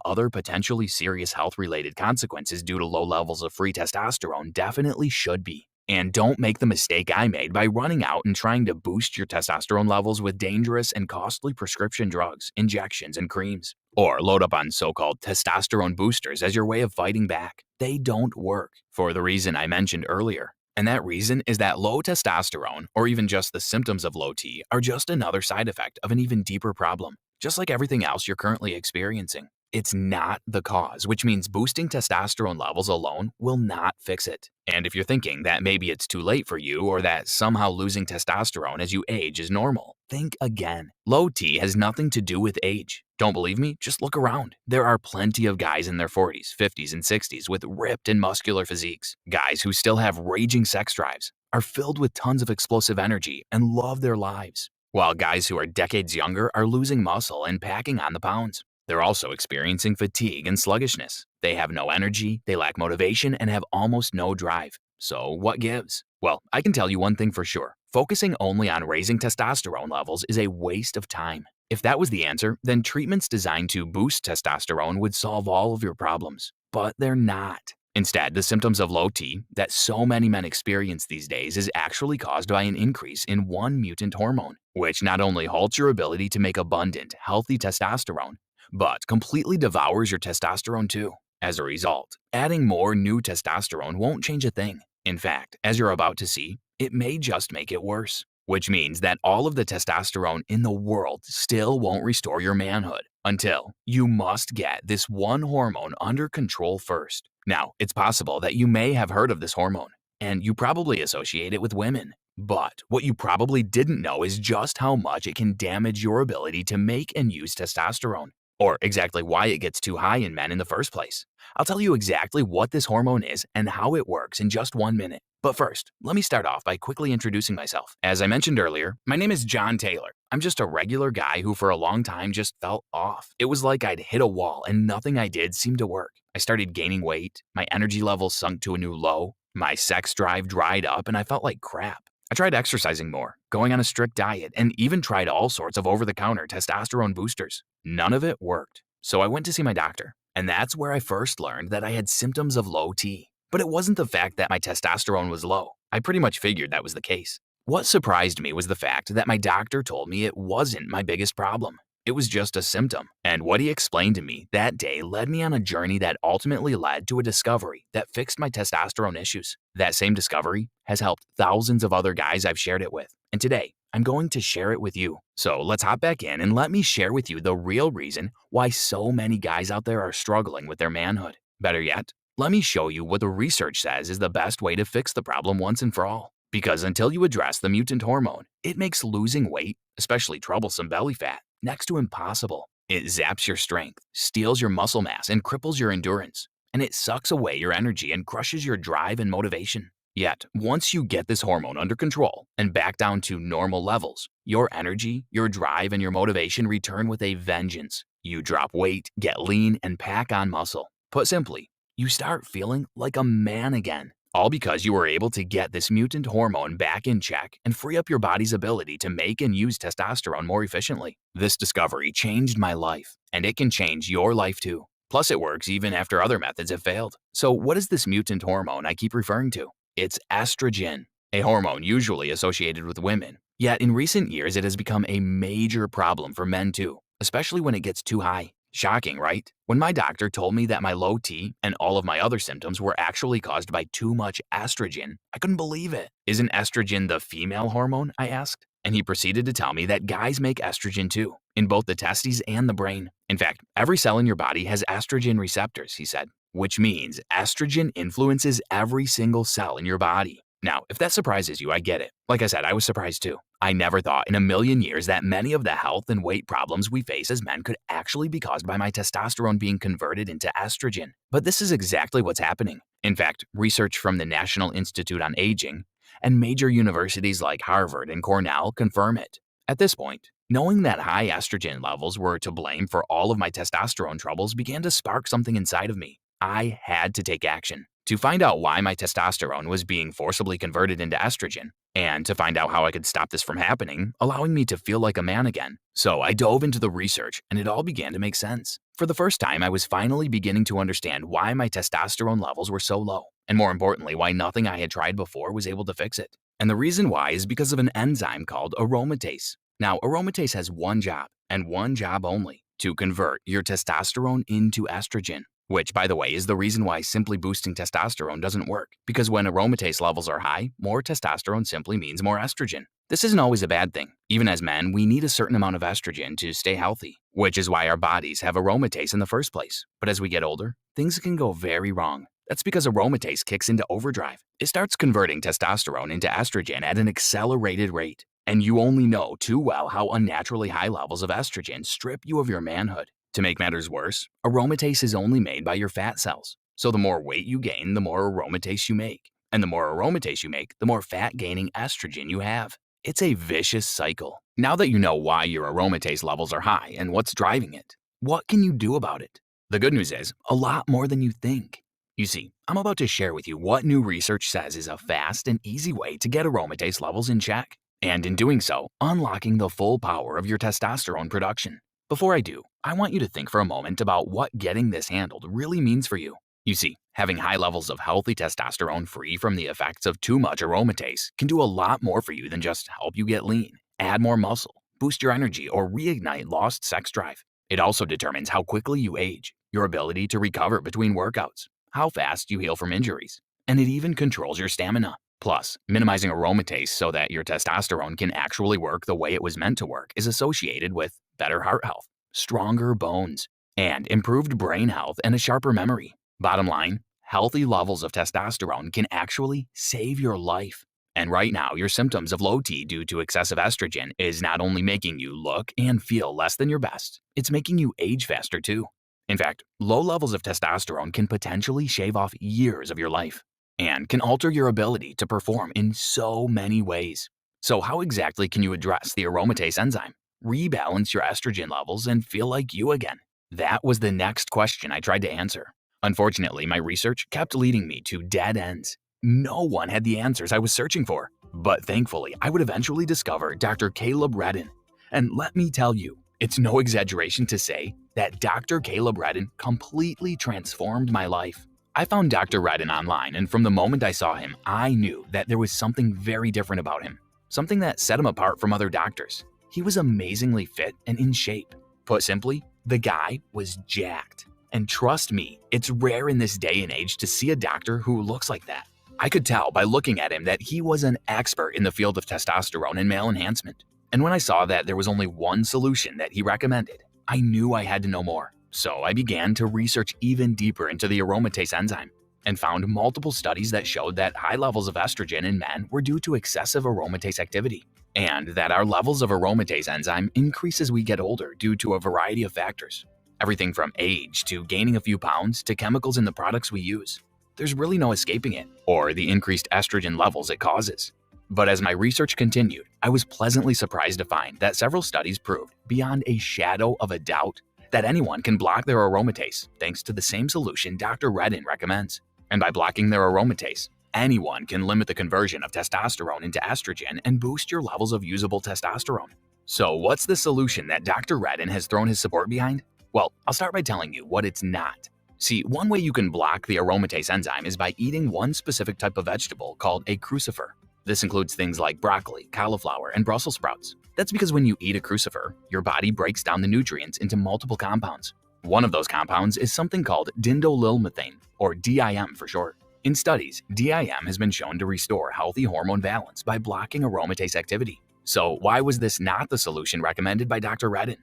other potentially serious health-related consequences due to low levels of free testosterone definitely should be. And don't make the mistake I made by running out and trying to boost your testosterone levels with dangerous and costly prescription drugs, injections, and creams. Or load up on so-called testosterone boosters as your way of fighting back. They don't work, for the reason I mentioned earlier. And that reason is that low testosterone, or even just the symptoms of low T, are just another side effect of an even deeper problem, just like everything else you're currently experiencing. It's not the cause, which means boosting testosterone levels alone will not fix it. And if you're thinking that maybe it's too late for you or that somehow losing testosterone as you age is normal, think again. Low T has nothing to do with age. Don't believe me? Just look around. There are plenty of guys in their 40s, 50s, and 60s with ripped and muscular physiques. Guys who still have raging sex drives, are filled with tons of explosive energy, and love their lives. While guys who are decades younger are losing muscle and packing on the pounds. They're also experiencing fatigue and sluggishness. They have no energy, they lack motivation, and have almost no drive. So what gives? Well, I can tell you one thing for sure. Focusing only on raising testosterone levels is a waste of time. If that was the answer, then treatments designed to boost testosterone would solve all of your problems. But they're not. Instead, the symptoms of low T that so many men experience these days is actually caused by an increase in one mutant hormone, which not only halts your ability to make abundant, healthy testosterone, but completely devours your testosterone too. As a result, adding more new testosterone won't change a thing. In fact, as you're about to see, it may just make it worse. Which means that all of the testosterone in the world still won't restore your manhood until you must get this one hormone under control first. Now, it's possible that you may have heard of this hormone, and you probably associate it with women. But what you probably didn't know is just how much it can damage your ability to make and use testosterone, or exactly why it gets too high in men in the first place. I'll tell you exactly what this hormone is and how it works in just 1 minute. But first, let me start off by quickly introducing myself. As I mentioned earlier, my name is John Taylor. I'm just a regular guy who for a long time just felt off. It was like I'd hit a wall and nothing I did seemed to work. I started gaining weight, my energy levels sunk to a new low, my sex drive dried up, and I felt like crap. I tried exercising more, going on a strict diet, and even tried all sorts of over-the-counter testosterone boosters. None of it worked. So I went to see my doctor, and that's where I first learned that I had symptoms of low T. But it wasn't the fact that my testosterone was low. I pretty much figured that was the case. What surprised me was the fact that my doctor told me it wasn't my biggest problem. It was just a symptom. And what he explained to me that day led me on a journey that ultimately led to a discovery that fixed my testosterone issues. That same discovery has helped thousands of other guys I've shared it with. And today, I'm going to share it with you. So let's hop back in and let me share with you the real reason why so many guys out there are struggling with their manhood. Better yet, let me show you what the research says is the best way to fix the problem once and for all. Because until you address the mutant hormone, it makes losing weight, especially troublesome belly fat, next to impossible. It zaps your strength, steals your muscle mass, and cripples your endurance. And it sucks away your energy and crushes your drive and motivation. Yet, once you get this hormone under control and back down to normal levels, your energy, your drive, and your motivation return with a vengeance. You drop weight, get lean, and pack on muscle. Put simply, you start feeling like a man again. All because you were able to get this mutant hormone back in check and free up your body's ability to make and use testosterone more efficiently. This discovery changed my life, and it can change your life too. Plus, it works even after other methods have failed. So what is this mutant hormone I keep referring to? It's estrogen, a hormone usually associated with women. Yet in recent years, it has become a major problem for men too, especially when it gets too high. Shocking, right? When my doctor told me that my low T and all of my other symptoms were actually caused by too much estrogen, I couldn't believe it. Isn't estrogen the female hormone? I asked. And he proceeded to tell me that guys make estrogen too, in both the testes and the brain. In fact, every cell in your body has estrogen receptors, he said, which means estrogen influences every single cell in your body. Now, if that surprises you, I get it. Like I said, I was surprised too. I never thought in a million years that many of the health and weight problems we face as men could actually be caused by my testosterone being converted into estrogen. But this is exactly what's happening. In fact, research from the National Institute on Aging and major universities like Harvard and Cornell confirm it. At this point, knowing that high estrogen levels were to blame for all of my testosterone troubles began to spark something inside of me. I had to take action. To find out why my testosterone was being forcibly converted into estrogen, and to find out how I could stop this from happening, allowing me to feel like a man again. So I dove into the research, and it all began to make sense. For the first time, I was finally beginning to understand why my testosterone levels were so low, and more importantly, why nothing I had tried before was able to fix it. And the reason why is because of an enzyme called aromatase. Now, aromatase has one job, and one job only, to convert your testosterone into estrogen. Which, by the way, is the reason why simply boosting testosterone doesn't work. Because when aromatase levels are high, more testosterone simply means more estrogen. This isn't always a bad thing. Even as men, we need a certain amount of estrogen to stay healthy, which is why our bodies have aromatase in the first place. But as we get older, things can go very wrong. That's because aromatase kicks into overdrive. It starts converting testosterone into estrogen at an accelerated rate. And you only know too well how unnaturally high levels of estrogen strip you of your manhood. To make matters worse, aromatase is only made by your fat cells. So the more weight you gain, the more aromatase you make. And the more aromatase you make, the more fat-gaining estrogen you have. It's a vicious cycle. Now that you know why your aromatase levels are high and what's driving it, what can you do about it? The good news is, a lot more than you think. You see, I'm about to share with you what new research says is a fast and easy way to get aromatase levels in check. And in doing so, unlocking the full power of your testosterone production. Before I do, I want you to think for a moment about what getting this handled really means for you. You see, having high levels of healthy testosterone free from the effects of too much aromatase can do a lot more for you than just help you get lean, add more muscle, boost your energy, or reignite lost sex drive. It also determines how quickly you age, your ability to recover between workouts, how fast you heal from injuries, and it even controls your stamina. Plus, minimizing aromatase so that your testosterone can actually work the way it was meant to work is associated with better heart health, stronger bones, and improved brain health and a sharper memory. Bottom line, healthy levels of testosterone can actually save your life. And right now, your symptoms of low T due to excessive estrogen is not only making you look and feel less than your best, it's making you age faster too. In fact, low levels of testosterone can potentially shave off years of your life and can alter your ability to perform in so many ways. So how exactly can you address the aromatase enzyme, rebalance your estrogen levels, and feel like you again? That was the next question I tried to answer. Unfortunately, my research kept leading me to dead ends. No one had the answers I was searching for. But thankfully, I would eventually discover Dr. Caleb Redden. And let me tell you, it's no exaggeration to say that Dr. Caleb Redden completely transformed my life. I found Dr. Redden online, and from the moment I saw him, I knew that there was something very different about him, something that set him apart from other doctors. He was amazingly fit and in shape. Put simply, the guy was jacked. And trust me, it's rare in this day and age to see a doctor who looks like that. I could tell by looking at him that he was an expert in the field of testosterone and male enhancement. And when I saw that there was only one solution that he recommended, I knew I had to know more. So I began to research even deeper into the aromatase enzyme and found multiple studies that showed that high levels of estrogen in men were due to excessive aromatase activity, and that our levels of aromatase enzyme increase as we get older due to a variety of factors. Everything from age to gaining a few pounds to chemicals in the products we use. There's really no escaping it, or the increased estrogen levels it causes. But as my research continued, I was pleasantly surprised to find that several studies proved, beyond a shadow of a doubt, that anyone can block their aromatase thanks to the same solution Dr. Redden recommends. And by blocking their aromatase, anyone can limit the conversion of testosterone into estrogen and boost your levels of usable testosterone. So what's the solution that Dr. Redden has thrown his support behind? Well, I'll start by telling you what it's not. See, one way you can block the aromatase enzyme is by eating one specific type of vegetable called a crucifer. This includes things like broccoli, cauliflower, and Brussels sprouts. That's because when you eat a crucifer, your body breaks down the nutrients into multiple compounds. One of those compounds is something called diindolylmethane, or DIM for short. In studies, DIM has been shown to restore healthy hormone balance by blocking aromatase activity. So why was this not the solution recommended by Dr. Redden?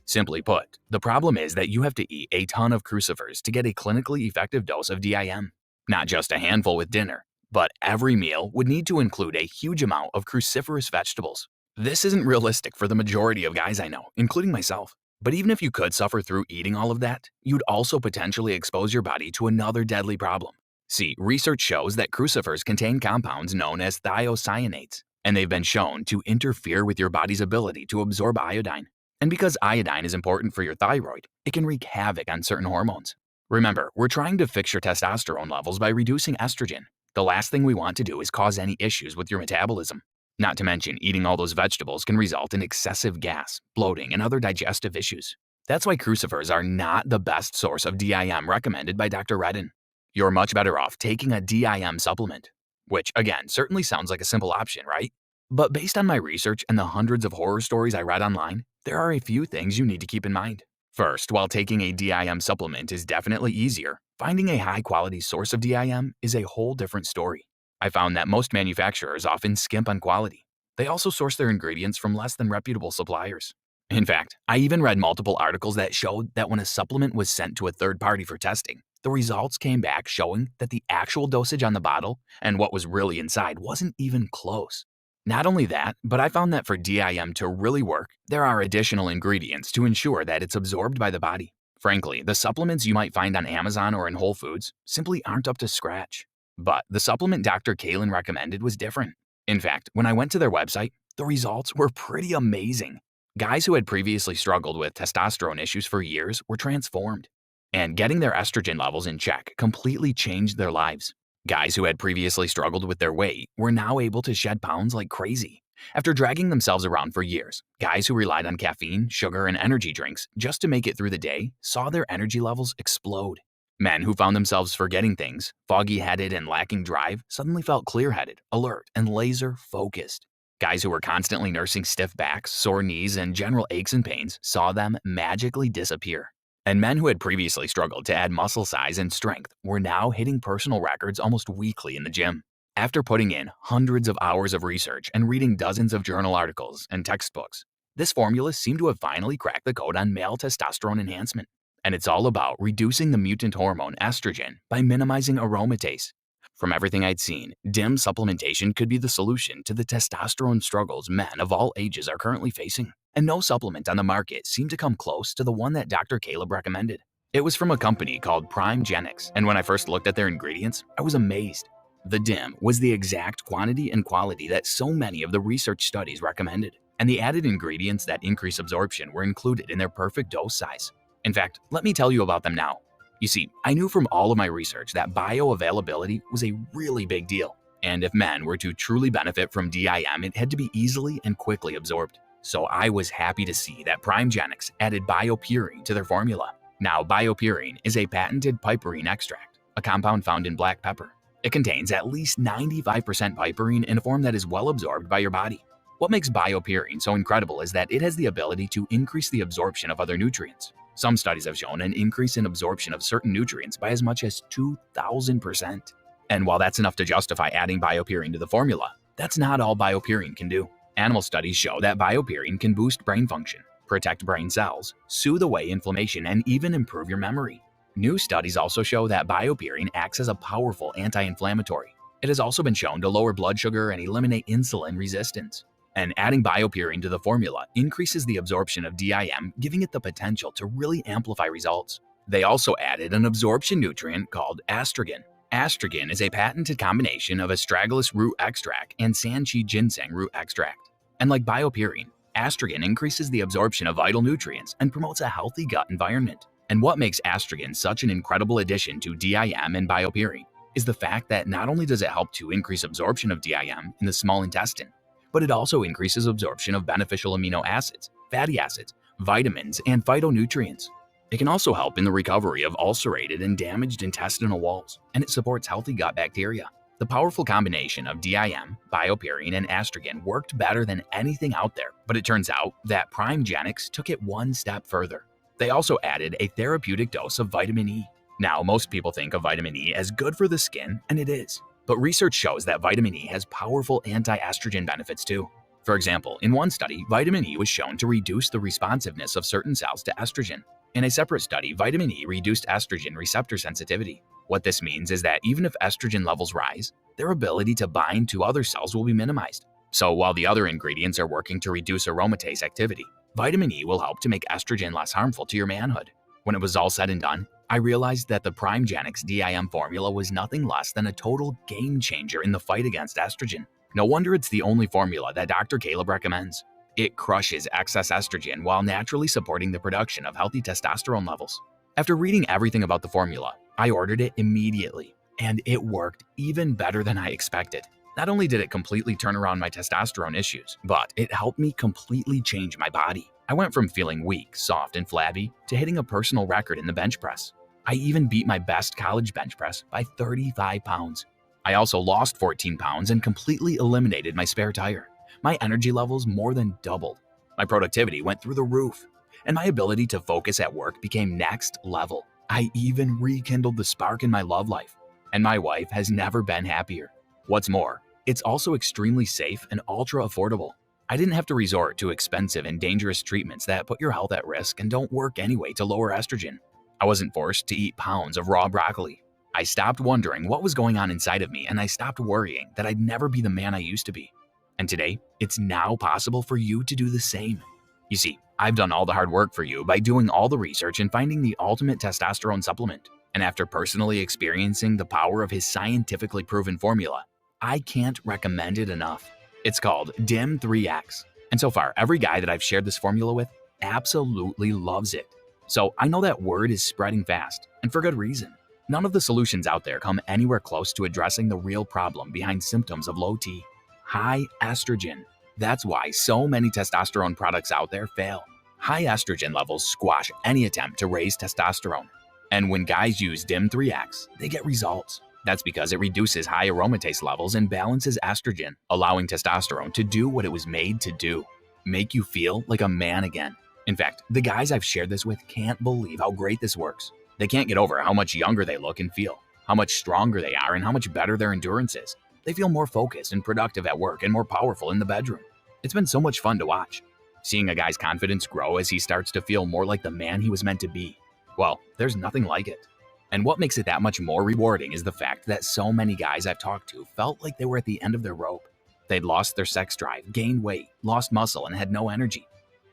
Simply put, the problem is that you have to eat a ton of crucifers to get a clinically effective dose of DIM. Not just a handful with dinner, but every meal would need to include a huge amount of cruciferous vegetables. This isn't realistic for the majority of guys I know, including myself. But even if you could suffer through eating all of that, you'd also potentially expose your body to another deadly problem. See, research shows that crucifers contain compounds known as thiocyanates, and they've been shown to interfere with your body's ability to absorb iodine. And because iodine is important for your thyroid, it can wreak havoc on certain hormones. Remember, we're trying to fix your testosterone levels by reducing estrogen. The last thing we want to do is cause any issues with your metabolism. Not to mention, eating all those vegetables can result in excessive gas, bloating, and other digestive issues. That's why crucifers are not the best source of DIM recommended by Dr. Redden. You're much better off taking a DIM supplement, which, again, certainly sounds like a simple option, right? But based on my research and the hundreds of horror stories I read online, there are a few things you need to keep in mind. First, while taking a DIM supplement is definitely easier, finding a high-quality source of DIM is a whole different story. I found that most manufacturers often skimp on quality. They also source their ingredients from less than reputable suppliers. In fact, I even read multiple articles that showed that when a supplement was sent to a third party for testing, the results came back showing that the actual dosage on the bottle and what was really inside wasn't even close. Not only that, but I found that for DIM to really work, there are additional ingredients to ensure that it's absorbed by the body. Frankly, the supplements you might find on Amazon or in Whole Foods simply aren't up to scratch. But the supplement Dr. Kalin recommended was different. In fact, when I went to their website, the results were pretty amazing. Guys who had previously struggled with testosterone issues for years were transformed. And getting their estrogen levels in check completely changed their lives. Guys who had previously struggled with their weight were now able to shed pounds like crazy. After dragging themselves around for years, guys who relied on caffeine, sugar, and energy drinks just to make it through the day saw their energy levels explode. Men who found themselves forgetting things, foggy-headed and lacking drive, suddenly felt clear-headed, alert, and laser-focused. Guys who were constantly nursing stiff backs, sore knees, and general aches and pains saw them magically disappear. And men who had previously struggled to add muscle size and strength were now hitting personal records almost weekly in the gym. After putting in hundreds of hours of research and reading dozens of journal articles and textbooks, this formula seemed to have finally cracked the code on male testosterone enhancement. And it's all about reducing the mutant hormone estrogen by minimizing aromatase. From everything I'd seen, DIM supplementation could be the solution to the testosterone struggles men of all ages are currently facing. And no supplement on the market seemed to come close to the one that Dr. Caleb recommended. It was from a company called PrimeGENIX, and when I first looked at their ingredients, I was amazed. The DIM was the exact quantity and quality that so many of the research studies recommended, and the added ingredients that increase absorption were included in their perfect dose size. In fact, let me tell you about them now. You see, I knew from all of my research that bioavailability was a really big deal, and if men were to truly benefit from DIM, it had to be easily and quickly absorbed. So I was happy to see that PrimeGENIX added biopurine to their formula. Now, biopurine is a patented piperine extract, a compound found in black pepper. It contains at least 95% piperine in a form that is well absorbed by your body. What makes biopurine so incredible is that it has the ability to increase the absorption of other nutrients. Some studies have shown an increase in absorption of certain nutrients by as much as 2,000%. And while that's enough to justify adding biopurine to the formula, that's not all biopurine can do. Animal studies show that biopurine can boost brain function, protect brain cells, soothe away inflammation, and even improve your memory. New studies also show that biopurine acts as a powerful anti-inflammatory. It has also been shown to lower blood sugar and eliminate insulin resistance. And adding biopurine to the formula increases the absorption of DIM, giving it the potential to really amplify results. They also added an absorption nutrient called estrogen. Estrogen is a patented combination of astragalus root extract and sanchi ginseng root extract. And like biopurine, estrogen increases the absorption of vital nutrients and promotes a healthy gut environment. And what makes estrogen such an incredible addition to DIM and biopurine is the fact that not only does it help to increase absorption of DIM in the small intestine, but it also increases absorption of beneficial amino acids, fatty acids, vitamins, and phytonutrients. It can also help in the recovery of ulcerated and damaged intestinal walls, and it supports healthy gut bacteria. The powerful combination of DIM, biopurine, and estrogen worked better than anything out there, but it turns out that PrimeGENIX took it one step further. They also added a therapeutic dose of vitamin E. Now, most people think of vitamin E as good for the skin, and it is. But research shows that vitamin E has powerful anti-estrogen benefits too. For example, in one study, vitamin E was shown to reduce the responsiveness of certain cells to estrogen. In a separate study, vitamin E reduced estrogen receptor sensitivity. What this means is that even if estrogen levels rise, their ability to bind to other cells will be minimized. So while the other ingredients are working to reduce aromatase activity, vitamin E will help to make estrogen less harmful to your manhood. When it was all said and done, I realized that the PrimeGENIX DIM formula was nothing less than a total game changer in the fight against estrogen. No wonder it's the only formula that Dr. Caleb recommends. It crushes excess estrogen while naturally supporting the production of healthy testosterone levels. After reading everything about the formula, I ordered it immediately, and it worked even better than I expected. Not only did it completely turn around my testosterone issues, but it helped me completely change my body. I went from feeling weak, soft, and flabby to hitting a personal record in the bench press. I even beat my best college bench press by 35 pounds. I also lost 14 pounds and completely eliminated my spare tire. My energy levels more than doubled. My productivity went through the roof, and my ability to focus at work became next level. I even rekindled the spark in my love life, and my wife has never been happier. What's more, it's also extremely safe and ultra affordable. I didn't have to resort to expensive and dangerous treatments that put your health at risk and don't work anyway to lower estrogen. I wasn't forced to eat pounds of raw broccoli. I stopped wondering what was going on inside of me, and I stopped worrying that I'd never be the man I used to be. And today, it's now possible for you to do the same. You see, I've done all the hard work for you by doing all the research and finding the ultimate testosterone supplement. And after personally experiencing the power of his scientifically proven formula, I can't recommend it enough. It's called DIM3x. And so far, every guy that I've shared this formula with absolutely loves it. So I know that word is spreading fast, and for good reason. None of the solutions out there come anywhere close to addressing the real problem behind symptoms of low T: high estrogen. That's why so many testosterone products out there fail. High estrogen levels squash any attempt to raise testosterone. And when guys use DIM3x, they get results. That's because it reduces high aromatase levels and balances estrogen, allowing testosterone to do what it was made to do: make you feel like a man again. In fact, the guys I've shared this with can't believe how great this works. They can't get over how much younger they look and feel, how much stronger they are, and how much better their endurance is. They feel more focused and productive at work and more powerful in the bedroom. It's been so much fun to watch, seeing a guy's confidence grow as he starts to feel more like the man he was meant to be. Well, there's nothing like it. And what makes it that much more rewarding is the fact that so many guys I've talked to felt like they were at the end of their rope. They'd lost their sex drive, gained weight, lost muscle, and had no energy.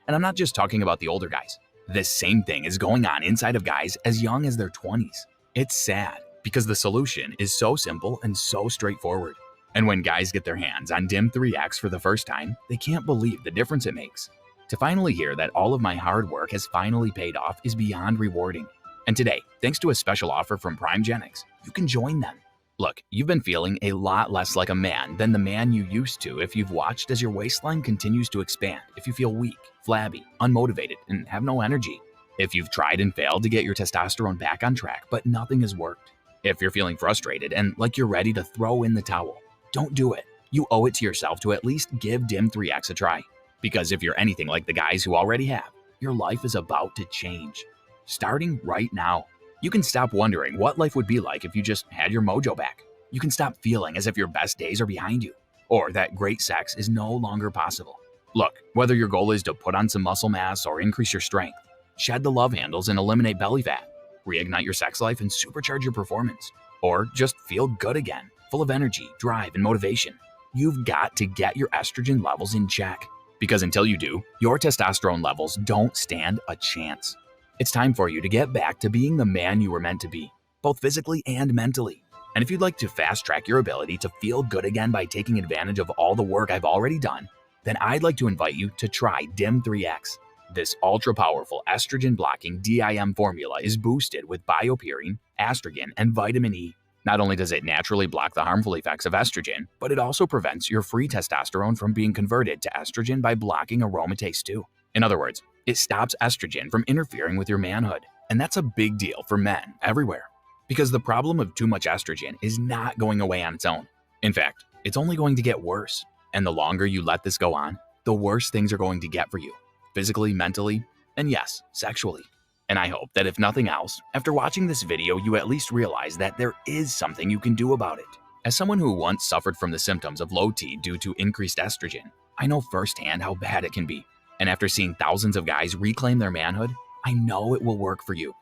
And I'm not just talking about the older guys. This same thing is going on inside of guys as young as their 20s. It's sad because the solution is so simple and so straightforward. And when guys get their hands on DIM3x for the first time, they can't believe the difference it makes. To finally hear that all of my hard work has finally paid off is beyond rewarding. And today, thanks to a special offer from PrimeGENIX, you can join them. Look, you've been feeling a lot less like a man than the man you used to if you've watched as your waistline continues to expand, if you feel weak, flabby, unmotivated, and have no energy. If you've tried and failed to get your testosterone back on track, but nothing has worked. If you're feeling frustrated and like you're ready to throw in the towel, don't do it. You owe it to yourself to at least give DIM3x a try. Because if you're anything like the guys who already have, your life is about to change. Starting right now. You can stop wondering what life would be like if you just had your mojo back. You can stop feeling as if your best days are behind you, or that great sex is no longer possible. Look, whether your goal is to put on some muscle mass or increase your strength, shed the love handles and eliminate belly fat, reignite your sex life and supercharge your performance, or just feel good again, full of energy, drive, and motivation, you've got to get your estrogen levels in check. Because until you do, your testosterone levels don't stand a chance. It's time for you to get back to being the man you were meant to be, both physically and mentally. And if you'd like to fast track your ability to feel good again by taking advantage of all the work I've already done, then I'd like to invite you to try DIM3x. This ultra-powerful estrogen-blocking DIM formula is boosted with biopurine, estrogen, and vitamin E. Not only does it naturally block the harmful effects of estrogen, but it also prevents your free testosterone from being converted to estrogen by blocking aromatase 2. In other words, it stops estrogen from interfering with your manhood. And that's a big deal for men everywhere. Because the problem of too much estrogen is not going away on its own. In fact, it's only going to get worse. And the longer you let this go on, the worse things are going to get for you. Physically, mentally, and yes, sexually. And I hope that if nothing else, after watching this video, you at least realize that there is something you can do about it. As someone who once suffered from the symptoms of low T due to increased estrogen, I know firsthand how bad it can be. And after seeing thousands of guys reclaim their manhood, I know it will work for you.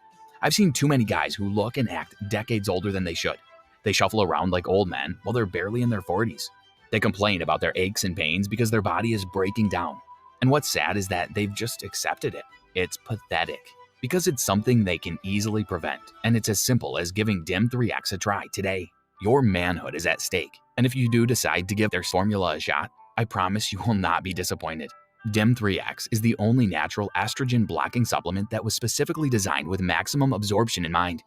I've seen too many guys who look and act decades older than they should. They shuffle around like old men while they're barely in their 40s. They complain about their aches and pains because their body is breaking down. And what's sad is that they've just accepted it. It's pathetic. Because it's something they can easily prevent, and it's as simple as giving DIM3x a try today. Your manhood is at stake, and if you do decide to give their formula a shot, I promise you will not be disappointed. DIM3x is the only natural estrogen-blocking supplement that was specifically designed with maximum absorption in mind.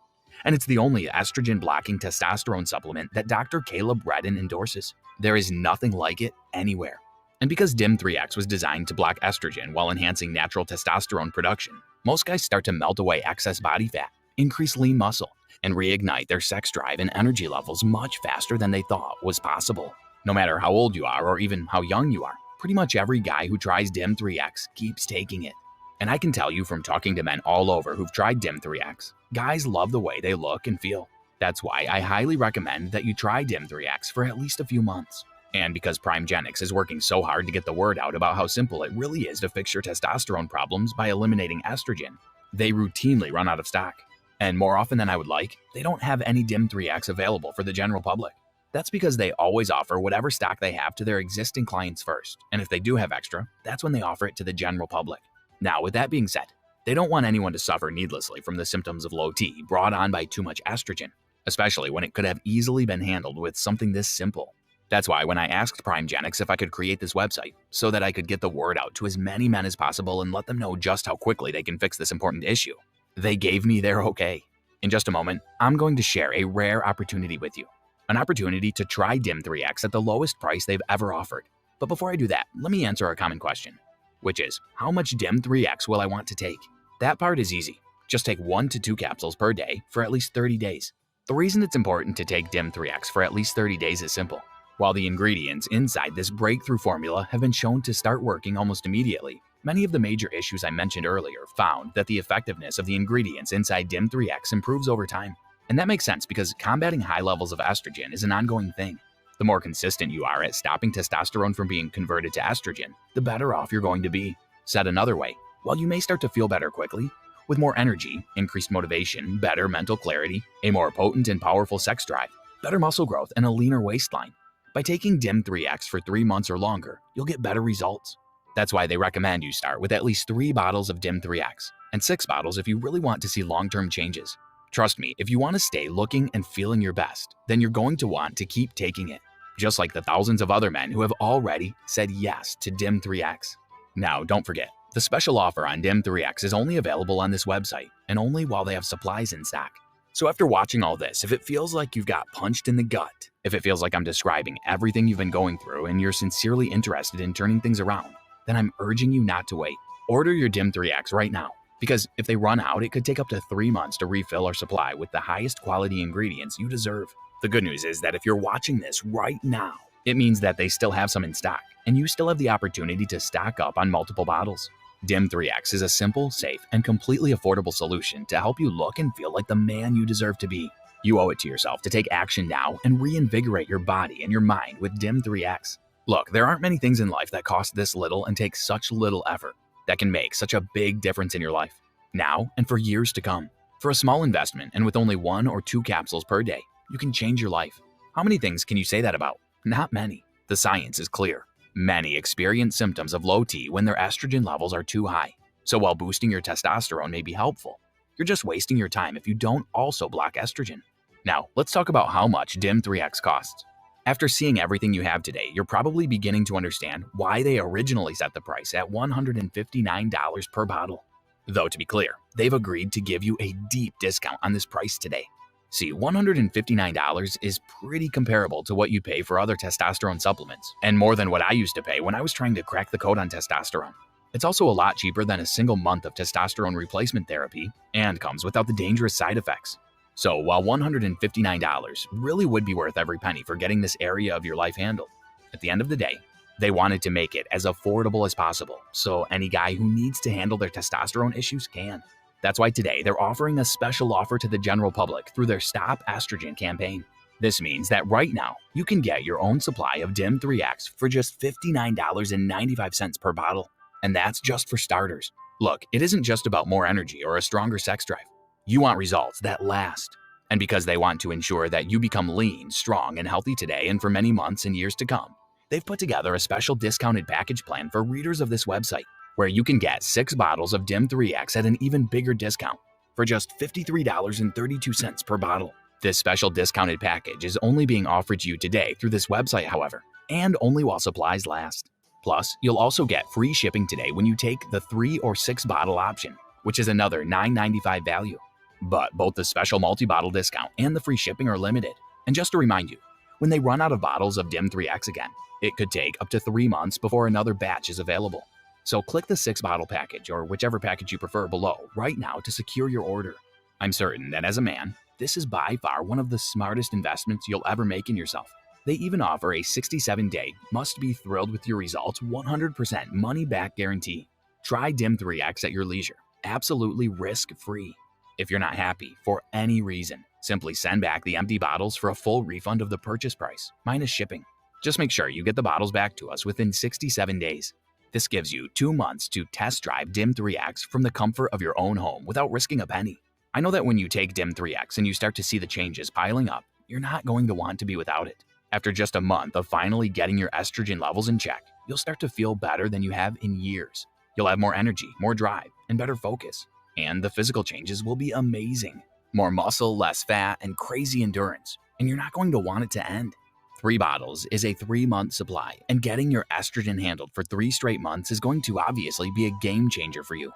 And it's the only estrogen-blocking testosterone supplement that Dr. Caleb Redden endorses. There is nothing like it anywhere. And because DIM3X was designed to block estrogen while enhancing natural testosterone production, most guys start to melt away excess body fat, increase lean muscle, and reignite their sex drive and energy levels much faster than they thought was possible. No matter how old you are or even how young you are, pretty much every guy who tries DIM3X keeps taking it. And I can tell you from talking to men all over who've tried DIM3X, guys love the way they look and feel. That's why I highly recommend that you try DIM3X for at least a few months. And because PrimeGENIX is working so hard to get the word out about how simple it really is to fix your testosterone problems by eliminating estrogen, they routinely run out of stock. And more often than I would like, they don't have any DIM3X available for the general public. That's because they always offer whatever stock they have to their existing clients first, and if they do have extra, that's when they offer it to the general public. Now, with that being said, they don't want anyone to suffer needlessly from the symptoms of low T brought on by too much estrogen, especially when it could have easily been handled with something this simple. That's why when I asked PrimeGENIX if I could create this website so that I could get the word out to as many men as possible and let them know just how quickly they can fix this important issue, they gave me their okay. In just a moment, I'm going to share a rare opportunity with you. An opportunity to try DIM3X at the lowest price they've ever offered. But before I do that, let me answer a common question, which is, how much DIM3X will I want to take? That part is easy. Just take 1 to 2 capsules per day for at least 30 days. The reason it's important to take DIM3X for at least 30 days is simple. While the ingredients inside this breakthrough formula have been shown to start working almost immediately, many of the major issues I mentioned earlier found that the effectiveness of the ingredients inside DIM3X improves over time. And that makes sense because combating high levels of estrogen is an ongoing thing. The more consistent you are at stopping testosterone from being converted to estrogen, the better off you're going to be. Said another way, while you may start to feel better quickly, with more energy, increased motivation, better mental clarity, a more potent and powerful sex drive, better muscle growth, and a leaner waistline, by taking DIM3X for 3 months or longer, you'll get better results. That's why they recommend you start with at least 3 bottles of DIM3X, and 6 bottles if you really want to see long-term changes. Trust me, if you want to stay looking and feeling your best, then you're going to want to keep taking it, just like the thousands of other men who have already said yes to DIM3X. Now, don't forget, the special offer on DIM3X is only available on this website, and only while they have supplies in stock. So after watching all this, if it feels like you've got punched in the gut, if it feels like I'm describing everything you've been going through and you're sincerely interested in turning things around, then I'm urging you not to wait. Order your DIM3X right now, because if they run out, it could take up to 3 months to refill our supply with the highest quality ingredients you deserve. The good news is that if you're watching this right now, it means that they still have some in stock, and you still have the opportunity to stock up on multiple bottles. DIM3X is a simple, safe, and completely affordable solution to help you look and feel like the man you deserve to be. You owe it to yourself to take action now and reinvigorate your body and your mind with DIM3X. Look, there aren't many things in life that cost this little and take such little effort that can make such a big difference in your life, now and for years to come. For a small investment and with only 1 or 2 capsules per day, you can change your life. How many things can you say that about? Not many. The science is clear. Many experience symptoms of low T when their estrogen levels are too high. So while boosting your testosterone may be helpful, you're just wasting your time if you don't also block estrogen. Now, let's talk about how much DIM3X costs. After seeing everything you have today, you're probably beginning to understand why they originally set the price at $159 per bottle. Though to be clear, they've agreed to give you a deep discount on this price today. See, $159 is pretty comparable to what you pay for other testosterone supplements, and more than what I used to pay when I was trying to crack the code on testosterone. It's also a lot cheaper than a single month of testosterone replacement therapy, and comes without the dangerous side effects. So while $159 really would be worth every penny for getting this area of your life handled, at the end of the day, they wanted to make it as affordable as possible, so any guy who needs to handle their testosterone issues can. That's why today they're offering a special offer to the general public through their Stop Estrogen campaign. This means that right now, you can get your own supply of DIM3X for just $59.95 per bottle. And that's just for starters. Look, it isn't just about more energy or a stronger sex drive. You want results that last. And because they want to ensure that you become lean, strong, and healthy today and for many months and years to come, they've put together a special discounted package plan for readers of this website, where you can get 6 bottles of DIM3X at an even bigger discount for just $53.32 per bottle. This special discounted package is only being offered to you today through this website, however, and only while supplies last. Plus, you'll also get free shipping today when you take the 3 or 6 bottle option, which is another $9.95 value. But both the special multi-bottle discount and the free shipping are limited. And just to remind you, when they run out of bottles of DIM3X again, it could take up to 3 months before another batch is available. So click the 6-bottle package or whichever package you prefer below right now to secure your order. I'm certain that as a man, this is by far one of the smartest investments you'll ever make in yourself. They even offer a 67-day, must-be thrilled with your results 100% money-back guarantee. Try DIM3X at your leisure, absolutely risk-free. If you're not happy for any reason, simply send back the empty bottles for a full refund of the purchase price, minus shipping. Just make sure you get the bottles back to us within 67 days. This gives you 2 months to test drive DIM3X from the comfort of your own home without risking a penny. I know that when you take DIM3X and you start to see the changes piling up, you're not going to want to be without it. After just a month of finally getting your estrogen levels in check, you'll start to feel better than you have in years. You'll have more energy, more drive, and better focus. And the physical changes will be amazing. More muscle, less fat, and crazy endurance. And you're not going to want it to end. 3 bottles is a 3-month supply, and getting your estrogen handled for 3 straight months is going to obviously be a game changer for you.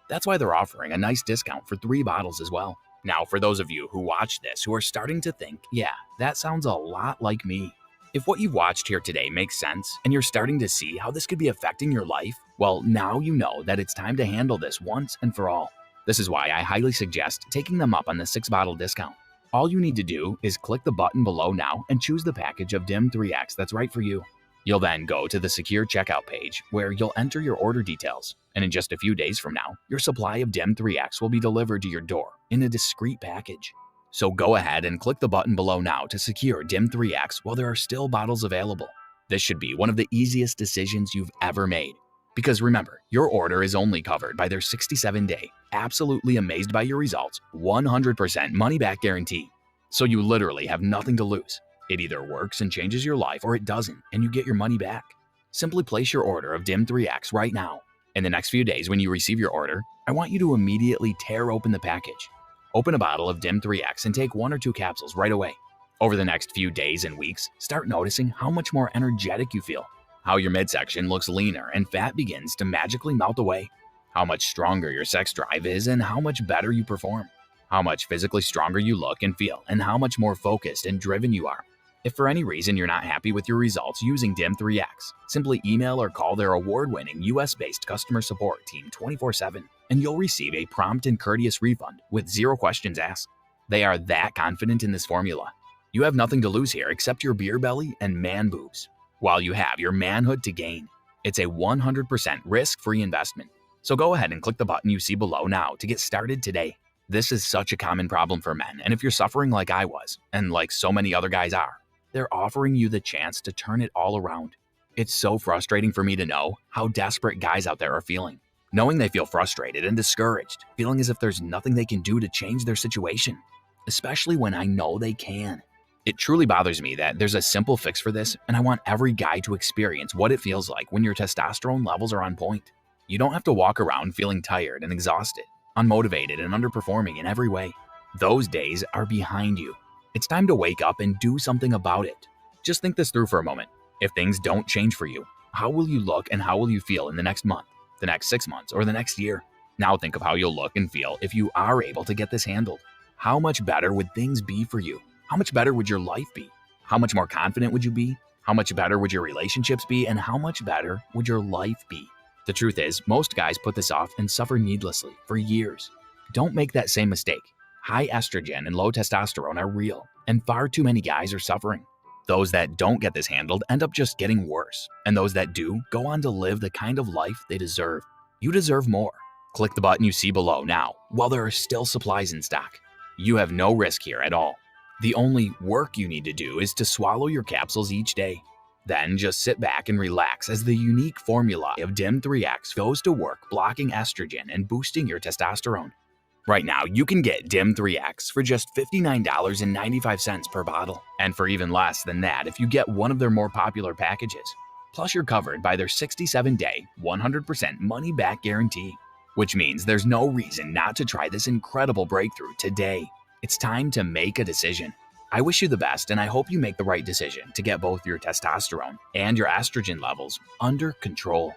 That's why they're offering a nice discount for 3 bottles as well. Now, for those of you who watch this who are starting to think, yeah, that sounds a lot like me. If what you've watched here today makes sense and you're starting to see how this could be affecting your life, well, now you know that it's time to handle this once and for all. This is why I highly suggest taking them up on the 6-bottle discount. All you need to do is click the button below now and choose the package of DIM3X that's right for you. You'll then go to the secure checkout page where you'll enter your order details, and in just a few days from now, your supply of DIM3X will be delivered to your door in a discreet package. So go ahead and click the button below now to secure DIM3X while there are still bottles available. This should be one of the easiest decisions you've ever made. Because remember, your order is only covered by their 67-day, absolutely amazed by your results, 100% money-back guarantee. So you literally have nothing to lose. It either works and changes your life or it doesn't and you get your money back. Simply place your order of DIM3X right now. In the next few days when you receive your order, I want you to immediately tear open the package. Open a bottle of DIM3X and take 1 or 2 capsules right away. Over the next few days and weeks, start noticing how much more energetic you feel, how your midsection looks leaner and fat begins to magically melt away, how much stronger your sex drive is and how much better you perform, how much physically stronger you look and feel, and how much more focused and driven you are. If for any reason you're not happy with your results using DIM3X, simply email or call their award-winning US-based customer support team 24/7, and you'll receive a prompt and courteous refund with 0 questions asked. They are that confident in this formula. You have nothing to lose here except your beer belly and man boobs, while you have your manhood to gain. It's a 100% risk-free investment. So go ahead and click the button you see below now to get started today. This is such a common problem for men, and if you're suffering like I was, and like so many other guys are, they're offering you the chance to turn it all around. It's so frustrating for me to know how desperate guys out there are feeling, knowing they feel frustrated and discouraged, feeling as if there's nothing they can do to change their situation, especially when I know they can. It truly bothers me that there's a simple fix for this, and I want every guy to experience what it feels like when your testosterone levels are on point. You don't have to walk around feeling tired and exhausted, unmotivated and underperforming in every way. Those days are behind you. It's time to wake up and do something about it. Just think this through for a moment. If things don't change for you, how will you look and how will you feel in the next month, the next 6 months, or the next year? Now think of how you'll look and feel if you are able to get this handled. How much better would things be for you? How much better would your life be? How much more confident would you be? How much better would your relationships be? And how much better would your life be? The truth is, most guys put this off and suffer needlessly for years. Don't make that same mistake. High estrogen and low testosterone are real, and far too many guys are suffering. Those that don't get this handled end up just getting worse, and those that do go on to live the kind of life they deserve. You deserve more. Click the button you see below now while there are still supplies in stock. You have no risk here at all. The only work you need to do is to swallow your capsules each day. Then just sit back and relax as the unique formula of DIM3X goes to work blocking estrogen and boosting your testosterone. Right now, you can get DIM3X for just $59.95 per bottle, and for even less than that if you get one of their more popular packages. Plus, you're covered by their 67-day, 100% money-back guarantee, which means there's no reason not to try this incredible breakthrough today. It's time to make a decision. I wish you the best, and I hope you make the right decision to get both your testosterone and your estrogen levels under control.